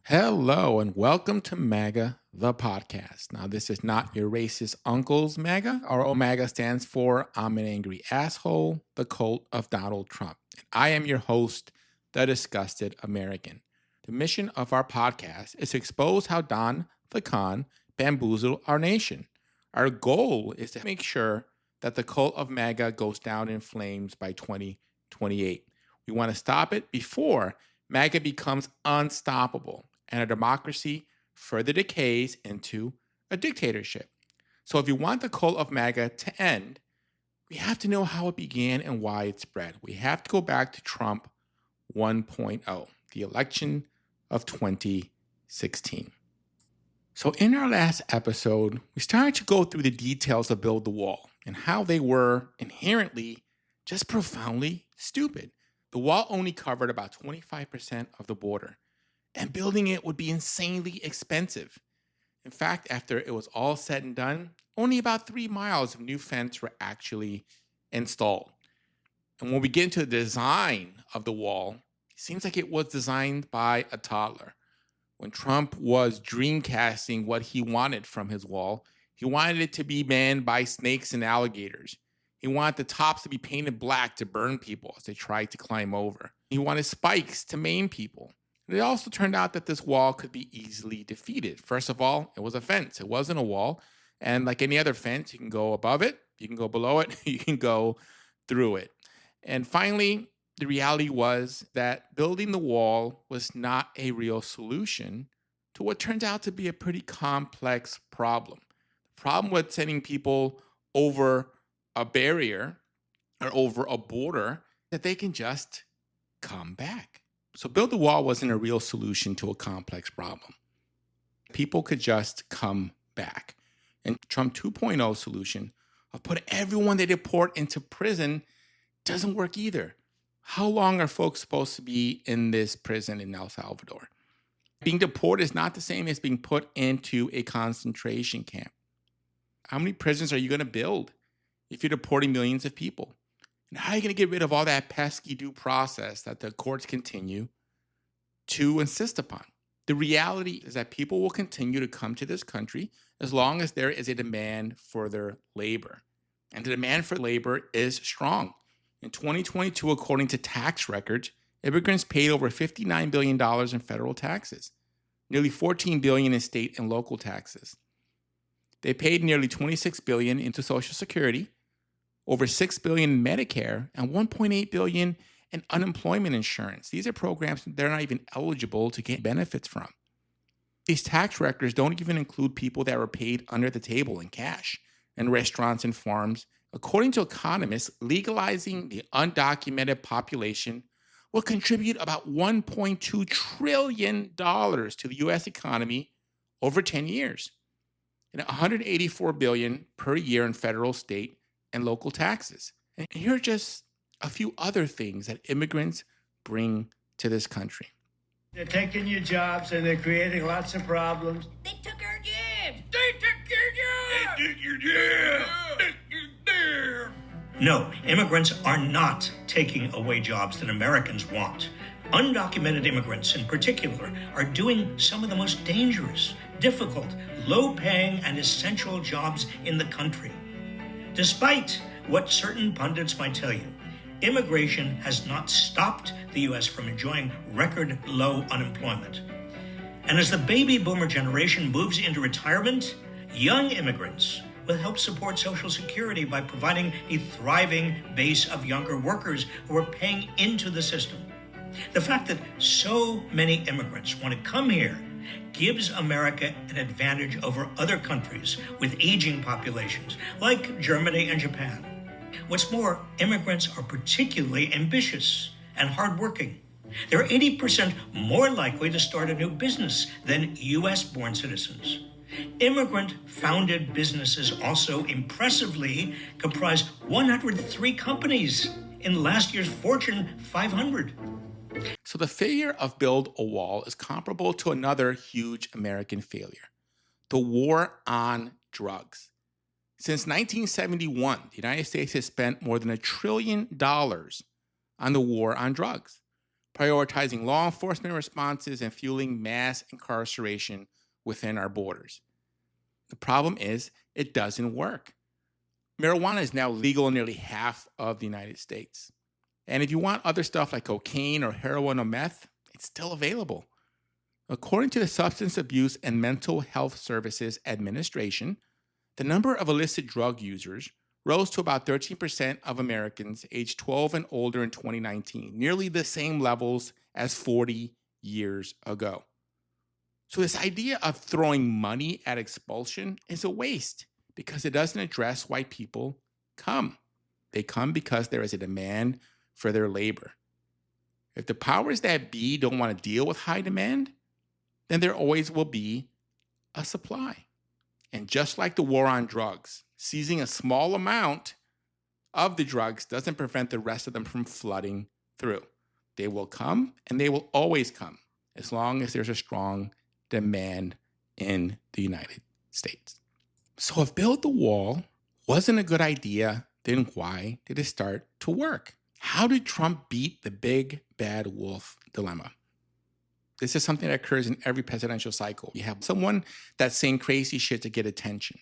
Hello and welcome to MAGA, the podcast. Now, this is not your racist uncle's MAGA. Our OMAGA stands for I'm an angry asshole, the cult of Donald Trump. And I am your host, the disgusted American. The mission of our podcast is to expose how Don the Con bamboozled our nation. Our goal is to make sure that the cult of MAGA goes down in flames by 2028. We want to stop it before MAGA becomes unstoppable and our democracy further decays into a dictatorship. So if you want the cult of MAGA to end, we have to know how it began and why it spread. We have to go back to Trump 1.0, the election of 2016. So in our last episode, we started to go through the details of Build the Wall and how they were inherently just profoundly stupid. The wall only covered about 25% of the border, and building it would be insanely expensive. In fact, after it was all said and done, only about 3 miles of new fence were actually installed. And when we get into the design of the wall, it seems like it was designed by a toddler. When Trump was dreamcasting what he wanted from his wall, he wanted it to be manned by snakes and alligators. He wanted the tops to be painted black to burn people as they tried to climb over. He wanted spikes to maim people. It also turned out that this wall could be easily defeated. First of all, it was a fence. It wasn't a wall. And like any other fence, you can go above it, you can go below it, you can go through it. And finally, the reality was that building the wall was not a real solution to what turns out to be a pretty complex problem. The problem with sending people over a barrier or over a border that they can just come back. So Build the Wall wasn't a real solution to a complex problem. People could just come back. And Trump 2.0 solution of putting everyone they deport into prison doesn't work either. How long are folks supposed to be in this prison in El Salvador? Being deported is not the same as being put into a concentration camp. How many prisons are you going to build if you're deporting millions of people? And how are you going to get rid of all that pesky due process that the courts continue to insist upon? The reality is that people will continue to come to this country as long as there is a demand for their labor. And the demand for labor is strong. In 2022, according to tax records, immigrants paid over $59 billion in federal taxes, nearly $14 billion in state and local taxes. They paid nearly $26 billion into Social Security, over $6 billion in Medicare, and $1.8 billion in unemployment insurance. These are programs they're not even eligible to get benefits from. These tax records don't even include people that were paid under the table in cash in restaurants and farms. According to economists, legalizing the undocumented population will contribute about $1.2 trillion to the U.S. economy over 10 years, and $184 billion per year in federal, state, and local taxes. And here are just a few other things that immigrants bring to this country. They're taking your jobs and they're creating lots of problems. They took our jobs! They took your job! They took your job! No, immigrants are not taking away jobs that Americans want. Undocumented immigrants in particular are doing some of the most dangerous, difficult, low-paying, and essential jobs in the country. Despite what certain pundits might tell you, immigration has not stopped the U.S. from enjoying record low unemployment. And as the baby boomer generation moves into retirement, young immigrants will help support Social Security by providing a thriving base of younger workers who are paying into the system. The fact that so many immigrants want to come here gives America an advantage over other countries with aging populations, like Germany and Japan. What's more, immigrants are particularly ambitious and hardworking. They're 80% more likely to start a new business than U.S.-born citizens. Immigrant-founded businesses also impressively comprise 103 companies in last year's Fortune 500. So the failure of Build a Wall is comparable to another huge American failure, the war on drugs. Since 1971, the United States has spent more than $1 trillion on the war on drugs, prioritizing law enforcement responses and fueling mass incarceration within our borders. The problem is, it doesn't work. Marijuana is now legal in nearly half of the United States. And if you want other stuff like cocaine or heroin or meth, it's still available. According to the Substance Abuse and Mental Health Services Administration, the number of illicit drug users rose to about 13% of Americans aged 12 and older in 2019, nearly the same levels as 40 years ago. So this idea of throwing money at expulsion is a waste because it doesn't address why people come. They come because there is a demand for their labor. If the powers that be don't want to deal with high demand, then there always will be a supply. And just like the war on drugs, seizing a small amount of the drugs doesn't prevent the rest of them from flooding through. They will come, and they will always come, as long as there's a strong demand in the United States. So if build the wall wasn't a good idea, then why did it start to work? How did Trump beat the big bad wolf dilemma? This is something that occurs in every presidential cycle. You have someone that's saying crazy shit to get attention.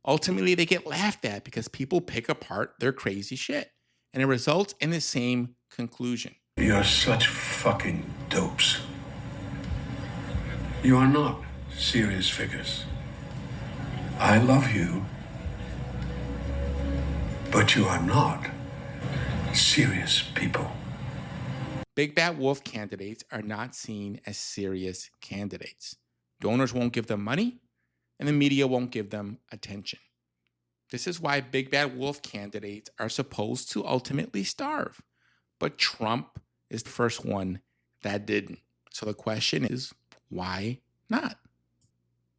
Ultimately, they get laughed at because people pick apart their crazy shit, and it results in the same conclusion. You're such fucking dopes. You are not serious figures. I love you, but you are not serious people. Big bad wolf candidates are not seen as serious candidates. Donors won't give them money, and the media won't give them attention. This is why big bad wolf candidates are supposed to ultimately starve. But Trump is the first one that didn't. So the question is, why not?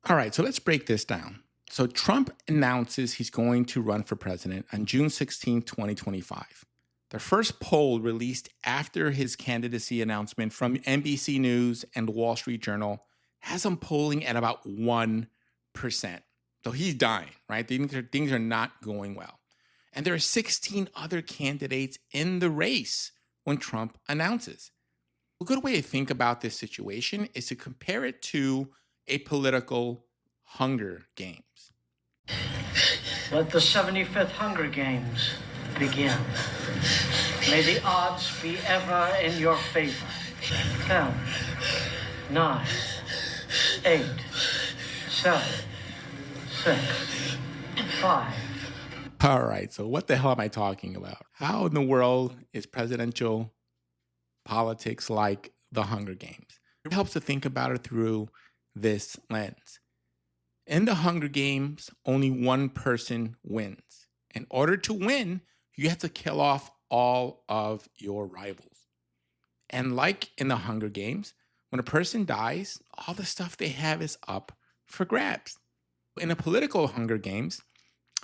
All right, so let's break this down. So Trump announces he's going to run for president on June 16, 2025. The first poll released after his candidacy announcement from NBC News and Wall Street Journal has him polling at about 1%. So he's dying, right? Things are not going well. And there are 16 other candidates in the race when Trump announces. A good way to think about this situation is to compare it to a political Hunger Games. Let the 75th Hunger Games begin. May the odds be ever in your favor. 10, 9, 8, 7, 6, 5. All right, so what the hell am I talking about? How in the world is presidential politics like the Hunger Games? It helps to think about it through this lens. In the Hunger Games, only one person wins. In order to win, you have to kill off all of your rivals. And like in the Hunger Games, when a person dies, all the stuff they have is up for grabs. In the political Hunger Games,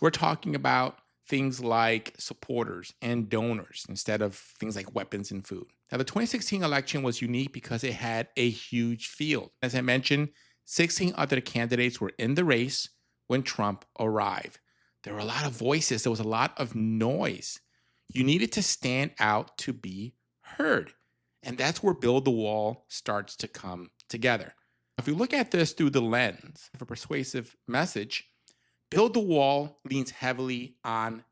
we're talking about things like supporters and donors instead of things like weapons and food. Now, the 2016 election was unique because it had a huge field. As I mentioned, 16 other candidates were in the race when Trump arrived. There were a lot of voices. There was a lot of noise. You needed to stand out to be heard. And that's where Build the Wall starts to come together. If you look at this through the lens of a persuasive message, Build the Wall leans heavily on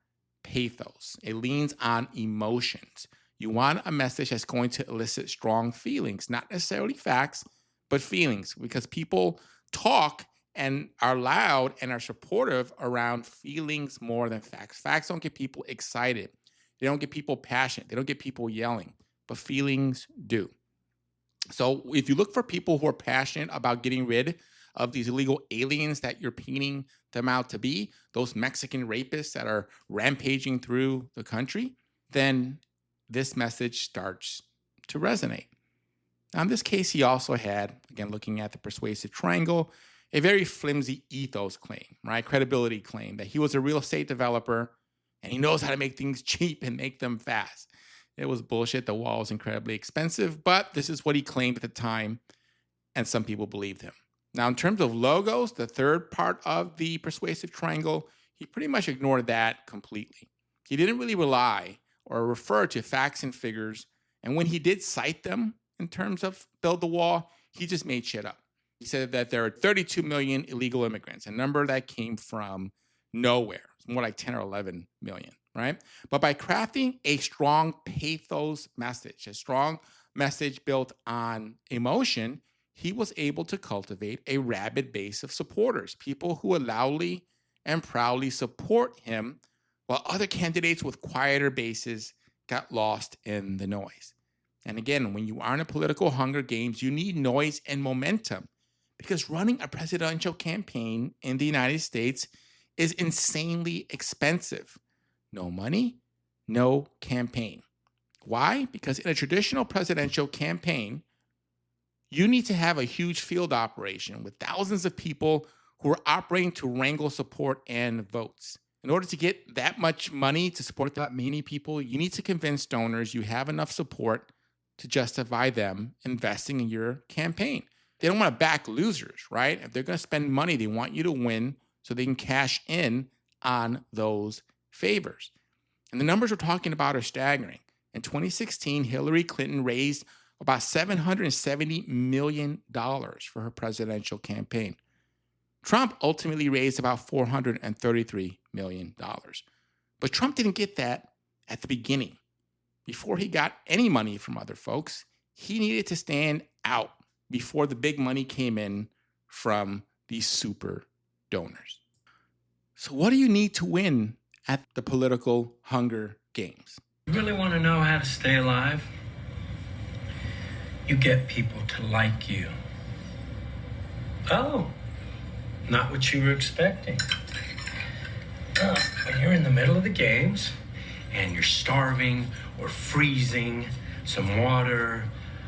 pathos. It leans on emotions. You want a message that's going to elicit strong feelings, not necessarily facts, but feelings, because people talk and are loud and are supportive around feelings more than facts. Facts don't get people excited. They don't get people passionate. They don't get people yelling, but feelings do. So if you look for people who are passionate about getting rid of these illegal aliens that you're painting them out to be, those Mexican rapists that are rampaging through the country, then this message starts to resonate. Now, in this case, he also had, again, looking at the persuasive triangle, a very flimsy ethos claim, right? Credibility claim that he was a real estate developer and he knows how to make things cheap and make them fast. It was bullshit. The wall was incredibly expensive, but this is what he claimed at the time, and some people believed him. Now, in terms of logos, the third part of the persuasive triangle, he pretty much ignored that completely. He didn't really rely or refer to facts and figures, and when he did cite them in terms of build the wall, he just made shit up. He said that there are 32 million illegal immigrants, a number that came from nowhere. It's more like 10 or 11 million, right? But by crafting a strong pathos message, a strong message built on emotion, he was able to cultivate a rabid base of supporters, people who would loudly and proudly support him, while other candidates with quieter bases got lost in the noise. And again, when you are in a political Hunger Games, you need noise and momentum, because running a presidential campaign in the United States is insanely expensive. No money, no campaign. Why? Because in a traditional presidential campaign, you need to have a huge field operation with thousands of people who are operating to wrangle support and votes. In order to get that much money to support that many people, you need to convince donors you have enough support to justify them investing in your campaign. They don't want to back losers, right? If they're going to spend money, they want you to win so they can cash in on those favors. And the numbers we're talking about are staggering. In 2016, Hillary Clinton raised about $770 million for her presidential campaign. Trump ultimately raised about $433 million. But Trump didn't get that at the beginning. Before he got any money from other folks, he needed to stand out before the big money came in from these super donors. So what do you need to win at the political Hunger Games? You really want to know how to stay alive? You get people to like you. Oh, not what you were expecting. When you're in the middle of the games and you're starving or freezing, some water,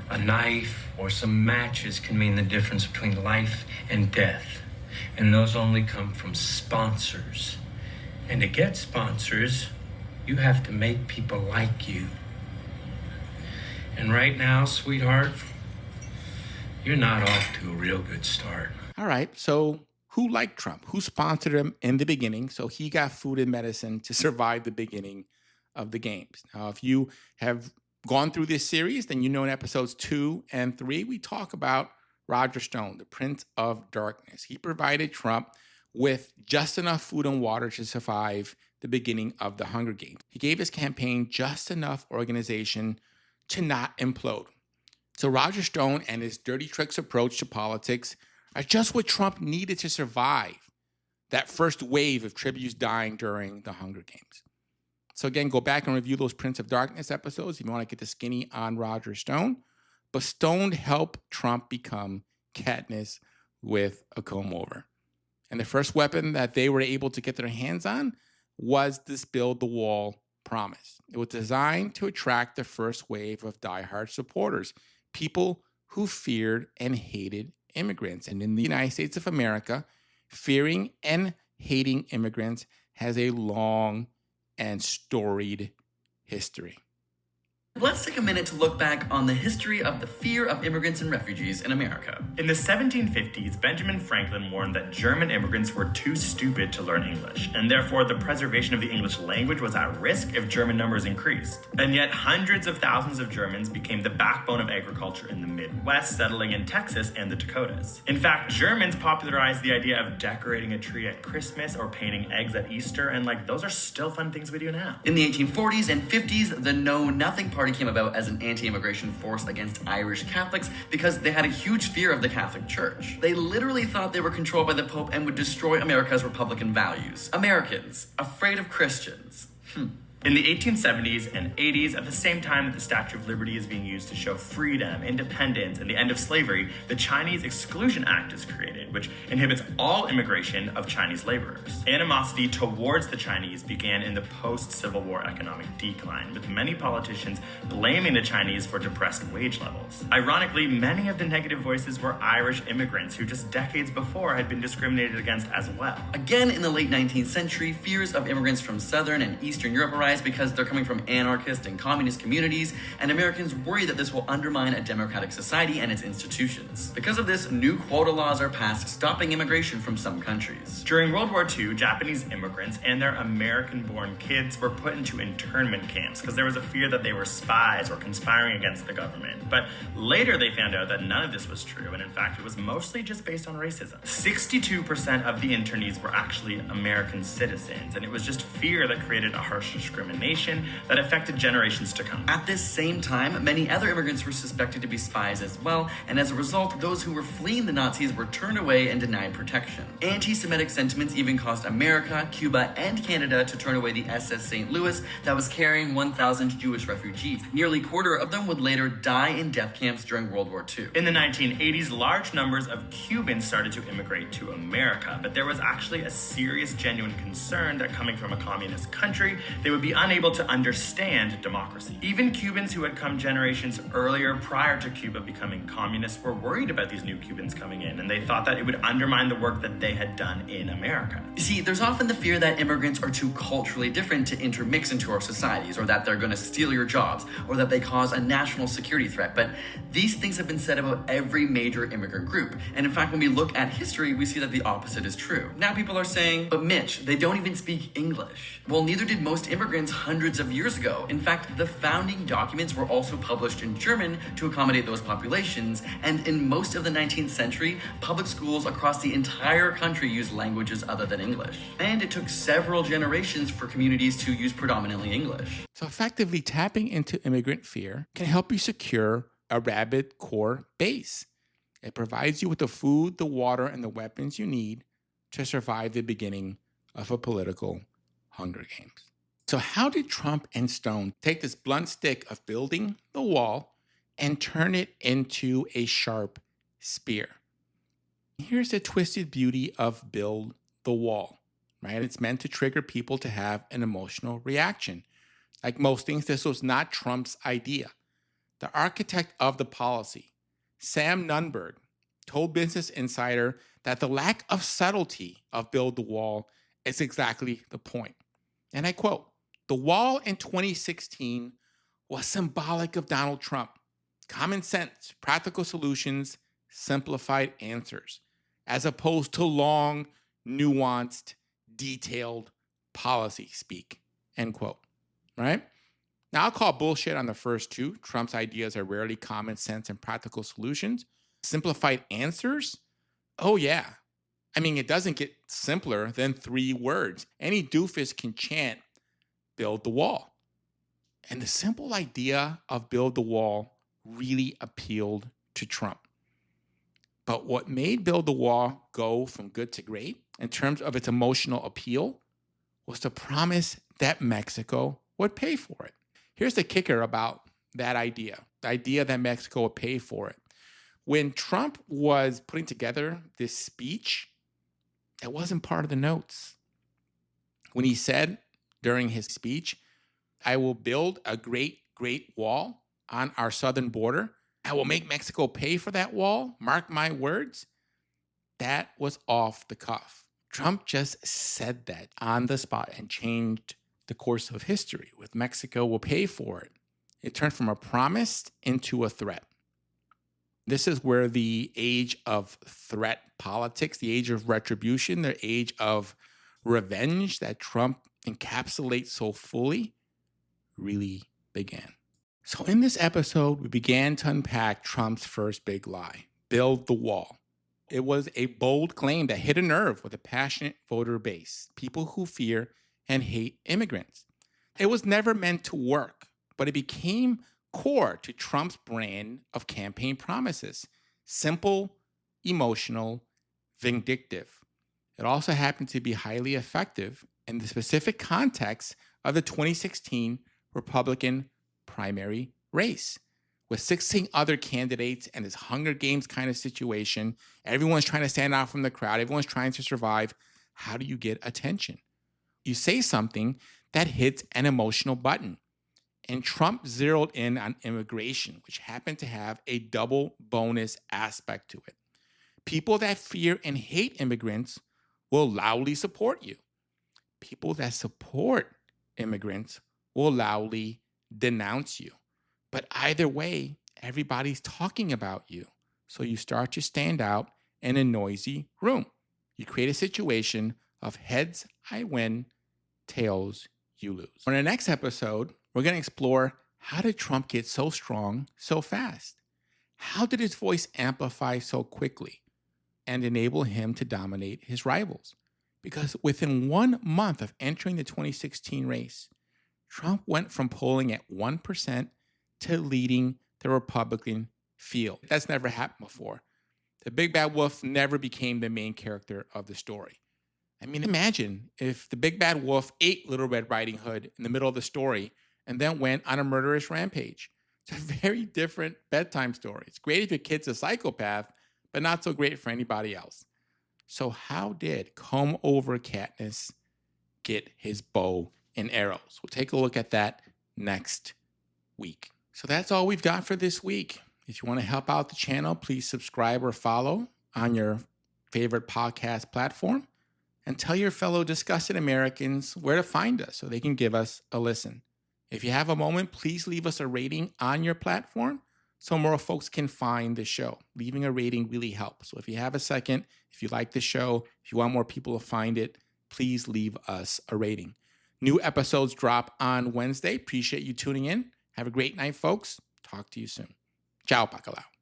a knife, or some matches can mean the difference between life and death. And those only come from sponsors. And to get sponsors, you have to make people like you. And right now, sweetheart, you're not off to a real good start. All right, so who liked Trump? Who sponsored him in the beginning so he got food and medicine to survive the beginning of the games? Now, if you have gone through this series, then you know in episodes 2 and 3, we talk about Roger Stone, the Prince of Darkness. He provided Trump with just enough food and water to survive the beginning of the Hunger Games. He gave his campaign just enough organization to not implode. So Roger Stone and his dirty tricks approach to politics are just what Trump needed to survive that first wave of tributes dying during the Hunger Games. So again, go back and review those Prince of Darkness episodes if you want to get the skinny on Roger Stone. But Stone helped Trump become Katniss with a comb over. And the first weapon that they were able to get their hands on was this Build the Wall promise. It was designed to attract the first wave of diehard supporters, people who feared and hated immigrants. And in the United States of America, fearing and hating immigrants has a long and storied history. Let's take a minute to look back on the history of the fear of immigrants and refugees in America. In the 1750s, Benjamin Franklin warned that German immigrants were too stupid to learn English, and therefore the preservation of the English language was at risk if German numbers increased. And yet hundreds of thousands of Germans became the backbone of agriculture in the Midwest, settling in Texas and the Dakotas. In fact, Germans popularized the idea of decorating a tree at Christmas or painting eggs at Easter, and those are still fun things we do now. In the 1840s and 50s, the Know Nothing Party came about as an anti-immigration force against Irish Catholics because they had a huge fear of the Catholic Church. They literally thought they were controlled by the Pope and would destroy America's Republican values. Americans, afraid of Christians. In the 1870s and 80s, at the same time that the Statue of Liberty is being used to show freedom, independence, and the end of slavery, the Chinese Exclusion Act is created, which inhibits all immigration of Chinese laborers. Animosity towards the Chinese began in the post-Civil War economic decline, with many politicians blaming the Chinese for depressed wage levels. Ironically, many of the negative voices were Irish immigrants who just decades before had been discriminated against as well. Again, in the late 19th century, fears of immigrants from Southern and Eastern Europe arise, surprised because they're coming from anarchist and communist communities, and Americans worry that this will undermine a democratic society and its institutions. Because of this, new quota laws are passed stopping immigration from some countries. During World War II, Japanese immigrants and their American-born kids were put into internment camps because there was a fear that they were spies or conspiring against the government. But later they found out that none of this was true, and in fact it was mostly just based on racism. 62% of the internees were actually American citizens, and it was just fear that created a harsh discrimination that affected generations to come. At this same time, many other immigrants were suspected to be spies as well, and as a result, those who were fleeing the Nazis were turned away and denied protection. Anti-Semitic sentiments even caused America, Cuba, and Canada to turn away the SS St. Louis that was carrying 1,000 Jewish refugees. Nearly a quarter of them would later die in death camps during World War II. In the 1980s, large numbers of Cubans started to immigrate to America, but there was actually a serious, genuine concern that coming from a communist country, they would be unable to understand democracy. Even Cubans who had come generations earlier, prior to Cuba becoming communist, were worried about these new Cubans coming in, and they thought that it would undermine the work that they had done in America. You see, there's often the fear that immigrants are too culturally different to intermix into our societies, or that they're going to steal your jobs, or that they cause a national security threat. But these things have been said about every major immigrant group. And in fact, when we look at history, we see that the opposite is true. Now people are saying, but Mitch, they don't even speak English. Well, neither did most immigrants hundreds of years ago. In fact, the founding documents were also published in German to accommodate those populations. And in most of the 19th century, public schools across the entire country used languages other than English. And it took several generations for communities to use predominantly English. So effectively tapping into immigrant fear can help you secure a rabid core base. It provides you with the food, the water, and the weapons you need to survive the beginning of a political Hunger Games. So how did Trump and Stone take this blunt stick of building the wall and turn it into a sharp spear? Here's the twisted beauty of build the wall, right? It's meant to trigger people to have an emotional reaction. Like most things, this was not Trump's idea. The architect of the policy, Sam Nunberg, told Business Insider that the lack of subtlety of build the wall is exactly the point. And I quote, "The wall in 2016 was symbolic of Donald Trump. Common sense, practical solutions, simplified answers, as opposed to long, nuanced, detailed policy speak," end quote, right? Now, I'll call bullshit on the first two. Trump's ideas are rarely common sense and practical solutions. Simplified answers? Oh, yeah. I mean, it doesn't get simpler than 3 words. Any doofus can chant, build the wall. And the simple idea of build the wall really appealed to Trump. But what made build the wall go from good to great in terms of its emotional appeal was the promise that Mexico would pay for it. Here's the kicker about that idea, the idea that Mexico would pay for it. When Trump was putting together this speech, it wasn't part of the notes. When he said during his speech, "I will build a great, great wall on our southern border. I will make Mexico pay for that wall. Mark my words," that was off the cuff. Trump just said that on the spot and changed the course of history. With Mexico will pay for it. It turned from a promise into a threat. This is where the age of threat politics, the age of retribution, the age of revenge that Trump encapsulates so fully really began. So in this episode, we began to unpack Trump's first big lie, build the wall. It was a bold claim that hit a nerve with a passionate voter base, people who fear and hate immigrants. It was never meant to work, but it became core to Trump's brand of campaign promises. Simple, emotional, vindictive. It also happened to be highly effective in the specific context of the 2016 Republican primary race. With 16 other candidates and this Hunger Games kind of situation, everyone's trying to stand out from the crowd, everyone's trying to survive. How do you get attention? You say something that hits an emotional button. And Trump zeroed in on immigration, which happened to have a double bonus aspect to it. People that fear and hate immigrants will loudly support you. People that support immigrants will loudly denounce you. But either way, everybody's talking about you. So you start to stand out in a noisy room. You create a situation of heads, I win, tails, you lose. On the next episode, we're going to explore how did Trump get so strong so fast? How did his voice amplify so quickly and enable him to dominate his rivals? Because within 1 month of entering the 2016 race, Trump went from polling at 1% to leading the Republican field. That's never happened before. The big bad wolf never became the main character of the story. I mean, imagine if the big bad wolf ate Little Red Riding Hood in the middle of the story and then went on a murderous rampage. It's a very different bedtime story. It's great if your kid's a psychopath, but not so great for anybody else. So how did Comb Over Katniss get his bow and arrows? We'll take a look at that next week. So that's all we've got for this week. If you want to help out the channel, please subscribe or follow on your favorite podcast platform and tell your fellow disgusted Americans where to find us so they can give us a listen. If you have a moment, please leave us a rating on your platform so more folks can find the show. Leaving a rating really helps. So if you have a second, if you like the show, if you want more people to find it, please leave us a rating. New episodes drop on Wednesday. Appreciate you tuning in. Have a great night, folks. Talk to you soon. Ciao, Bacalao.